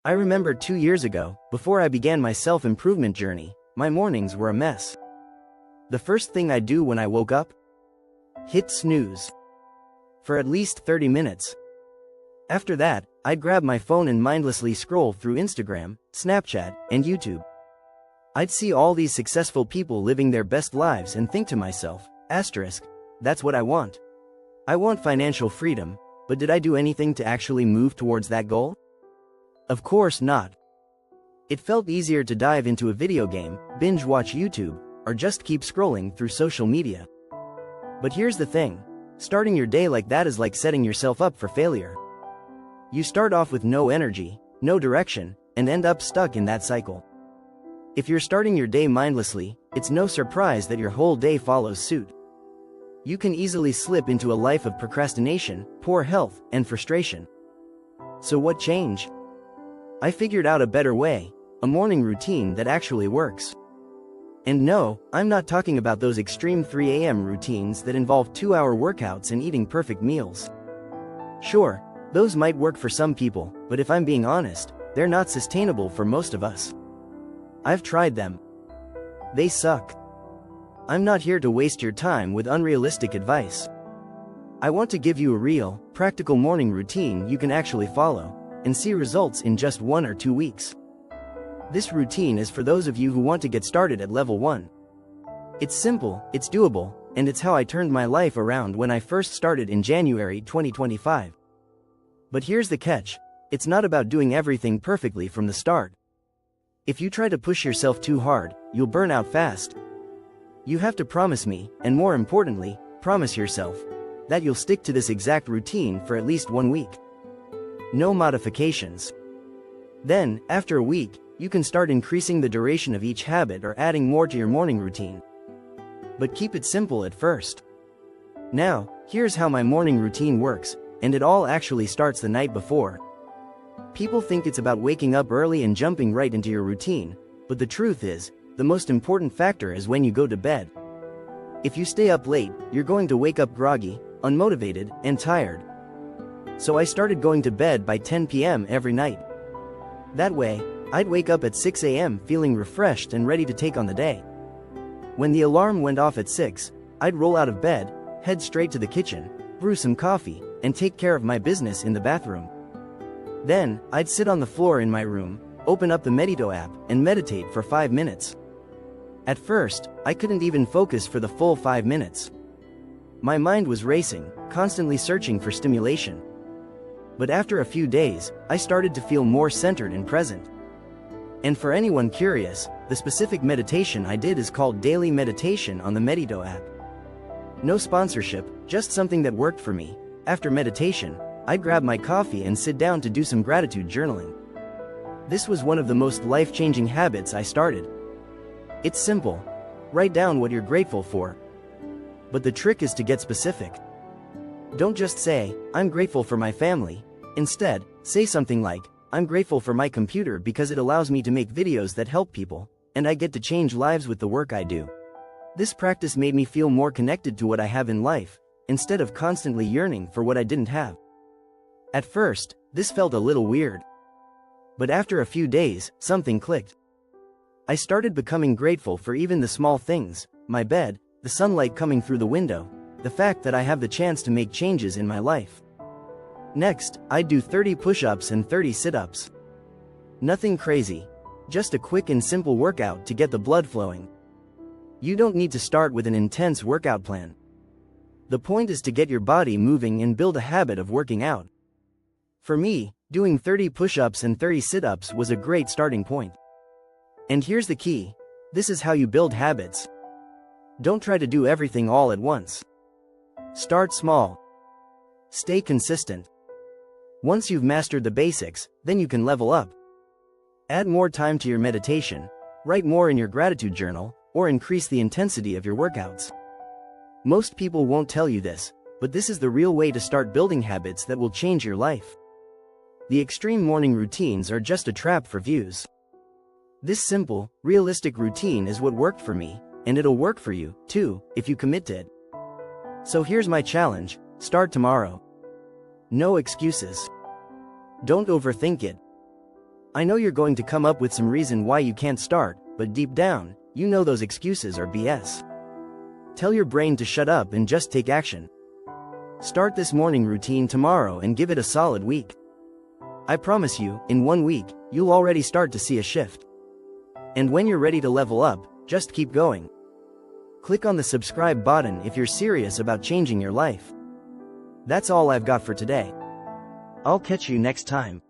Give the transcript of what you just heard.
I remember 2 years ago, before I began my self-improvement journey, my mornings were a mess. The first thing I'd do when I woke up? Hit snooze. For at least 30 minutes. After that, I'd grab my phone and mindlessly scroll through Instagram, Snapchat, and YouTube. I'd see all these successful people living their best lives and think to myself, asterisk, that's what I want. I want financial freedom, but did I do anything to actually move towards that goal? Of course not. It felt easier to dive into a video game, binge watch YouTube, or just keep scrolling through social media. But here's the thing, starting your day like that is like setting yourself up for failure. You start off with no energy, no direction, and end up stuck in that cycle. If you're starting your day mindlessly, it's no surprise that your whole day follows suit. You can easily slip into a life of procrastination, poor health, and frustration. So what changed? I figured out a better way, a morning routine that actually works. And no, I'm not talking about those extreme 3 a.m. routines that involve 2-hour workouts and eating perfect meals. Sure, those might work for some people, but if I'm being honest, they're not sustainable for most of us. I've tried them. They suck. I'm not here to waste your time with unrealistic advice. I want to give you a real, practical morning routine you can actually follow, and see results in just 1 or 2 weeks. This routine is for those of you who want to get started at level 1. It's simple, it's doable, and it's how I turned my life around when I first started in January 2025. But here's the catch, it's not about doing everything perfectly from the start. If you try to push yourself too hard, you'll burn out fast. You have to promise me, and more importantly, promise yourself, that you'll stick to this exact routine for at least 1 week. No modifications. Then, after a week, you can start increasing the duration of each habit or adding more to your morning routine. But keep it simple at first. Now, here's how my morning routine works, and it all actually starts the night before. People think it's about waking up early and jumping right into your routine, but the truth is, the most important factor is when you go to bed. If you stay up late, you're going to wake up groggy, unmotivated, and tired. So I started going to bed by 10 p.m. every night. That way, I'd wake up at 6 a.m. feeling refreshed and ready to take on the day. When the alarm went off at 6, I'd roll out of bed, head straight to the kitchen, brew some coffee, and take care of my business in the bathroom. Then, I'd sit on the floor in my room, open up the Medito app, and meditate for 5 minutes. At first, I couldn't even focus for the full 5 minutes. My mind was racing, constantly searching for stimulation. But after a few days, I started to feel more centered and present. And for anyone curious, the specific meditation I did is called Daily Meditation on the Medito app. No sponsorship, just something that worked for me. After meditation, I'd grab my coffee and sit down to do some gratitude journaling. This was one of the most life-changing habits I started. It's simple. Write down what you're grateful for. But the trick is to get specific. Don't just say, I'm grateful for my family. Instead, say something like, I'm grateful for my computer because it allows me to make videos that help people, and I get to change lives with the work I do. This practice made me feel more connected to what I have in life, instead of constantly yearning for what I didn't have. At first, this felt a little weird. But after a few days, something clicked. I started becoming grateful for even the small things, my bed, the sunlight coming through the window, the fact that I have the chance to make changes in my life. Next, I'd do 30 push-ups and 30 sit-ups. Nothing crazy. Just a quick and simple workout to get the blood flowing. You don't need to start with an intense workout plan. The point is to get your body moving and build a habit of working out. For me, doing 30 push-ups and 30 sit-ups was a great starting point. And here's the key. This is how you build habits. Don't try to do everything all at once. Start small. Stay consistent. Once you've mastered the basics, then you can level up. Add more time to your meditation, write more in your gratitude journal, or increase the intensity of your workouts. Most people won't tell you this, but this is the real way to start building habits that will change your life. The extreme morning routines are just a trap for views. This simple, realistic routine is what worked for me, and it'll work for you, too, if you commit to it. So here's my challenge, start tomorrow. No excuses. Don't overthink it. I know you're going to come up with some reason why you can't start, but deep down, you know those excuses are BS. Tell your brain to shut up and just take action. Start this morning routine tomorrow and give it a solid week. I promise you, in 1 week, you'll already start to see a shift. And when you're ready to level up, just keep going. Click on the subscribe button if you're serious about changing your life. That's all I've got for today. I'll catch you next time.